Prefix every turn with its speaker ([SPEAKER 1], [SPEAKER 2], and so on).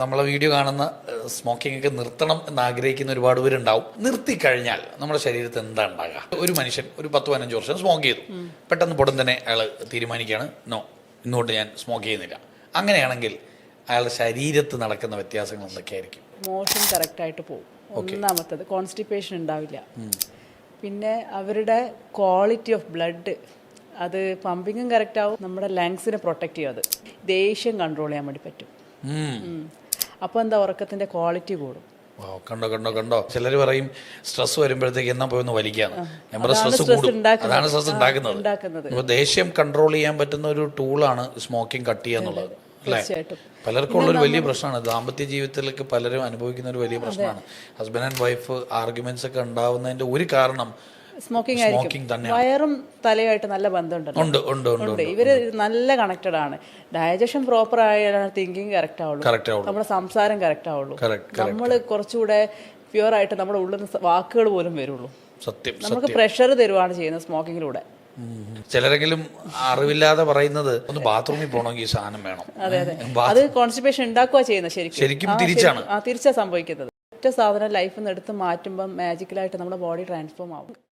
[SPEAKER 1] നമ്മളെ വീഡിയോ കാണുന്ന സ്മോക്കിംഗ് ഒക്കെ നിർത്തണം എന്ന് ആഗ്രഹിക്കുന്ന ഒരുപാട് പേരുണ്ടാവും. നിർത്തിക്കഴിഞ്ഞാൽ നമ്മുടെ ശരീരത്തിൽ എന്താ ഉണ്ടാകുക? ഒരു മനുഷ്യൻ ഒരു 10-15 വർഷം സ്മോക്ക് ചെയ്തു, പെട്ടെന്ന് പൊടും തന്നെ അയാൾ തീരുമാനിക്കുകയാണ്, നോ, ഇന്നുകൊണ്ട് ഞാൻ സ്മോക്ക് ചെയ്യുന്നില്ല. അങ്ങനെയാണെങ്കിൽ അയാളുടെ ശരീരത്ത് നടക്കുന്ന വ്യത്യാസങ്ങൾ എന്തൊക്കെയായിരിക്കും?
[SPEAKER 2] മോഷൻ കറക്റ്റായിട്ട് പോകും. ഒന്നാമത്തത് കോൺസ്റ്റിപ്പേഷൻ ഉണ്ടാവില്ല. പിന്നെ അവരുടെ ക്വാളിറ്റി ഓഫ് ബ്ലഡ്, അത് പമ്പിങ്ങും കറക്റ്റ് ആവും. നമ്മുടെ ലങ്സിനെ പ്രൊട്ടക്റ്റ് ചെയ്യും. അത് ദേഷ്യം കൺട്രോൾ ചെയ്യാൻ വേണ്ടി പറ്റും. അപ്പോൾ എന്താ, ഉറക്കത്തിന്റെ ക്വാളിറ്റി കൂടും.
[SPEAKER 1] കണ്ടോ ചിലർ പറയും സ്ട്രെസ് വരുമ്പോഴത്തേക്ക് എന്നാ പോയി ഒന്ന് വലിക്കാന്ന്. നമ്മുടെ സ്ട്രെസ് കൂടും, അതാണ് സ്ട്രെസ് ഉണ്ടാക്കുന്നത്. ദേഷ്യം കൺട്രോൾ ചെയ്യാൻ പറ്റുന്ന ഒരു ടൂളാണ് സ്മോക്കിംഗ് കട്ട് ചെയ്യാന്നുള്ളത്, അല്ലേ? പലർക്കും ഉള്ളൊരു വലിയ പ്രശ്നമാണ്. ദാമ്പത്യ ജീവിതത്തിലേക്ക് പലരും അനുഭവിക്കുന്ന ഒരു വലിയ പ്രശ്നമാണ്. ഹസ്ബൻഡ് ആൻഡ് വൈഫ് ആർഗ്യുമെന്റ്സ് ഒക്കെ ഉണ്ടാവുന്നതിന്റെ ഒരു കാരണം
[SPEAKER 2] സ്മോക്കിംഗ് ആയിരിക്കും. വയറും തലയായിട്ട് നല്ല ബന്ധമുണ്ട്. ഇവര് നല്ല കണക്റ്റഡ് ആണ്. ഡൈജഷൻ പ്രോപ്പർ ആയാലാണ് തിങ്കിങ് കറക്റ്റ് ആവുള്ളൂ, നമ്മുടെ സംസാരം കറക്റ്റ് ആവുള്ളൂ. നമ്മൾ കുറച്ചുകൂടെ പ്യുവർ ആയിട്ട് നമ്മുടെ ഉള്ളിൽ നിന്ന് വാക്കുകൾ പോലും വരുള്ളൂ.
[SPEAKER 1] സത്യം,
[SPEAKER 2] നമുക്ക് പ്രഷർ തരുവാണ് ചെയ്യുന്നത് സ്മോക്കിങ്ങിലൂടെ.
[SPEAKER 1] ചിലരെങ്കിലും അറിവില്ലാതെ പറയുന്നത് ഒന്ന് ബാത്റൂമിൽ പോകണമെങ്കിൽ സാധനം വേണം.
[SPEAKER 2] അതെ, അത് കോൺസ്റ്റിപ്പേഷൻ ഉണ്ടാക്കുക ചെയ്യുന്നത്
[SPEAKER 1] ശരിക്കും തിരിച്ചാണ്.
[SPEAKER 2] തിരിച്ചാ സംഭവിക്കുന്നത്. ഒറ്റ സാധനം ലൈഫിൽ നിന്ന് എടുത്ത് മാറ്റുമ്പോൾ മാജിക്കലായിട്ട് നമ്മുടെ ബോഡി ട്രാൻസ്ഫോം ആവും.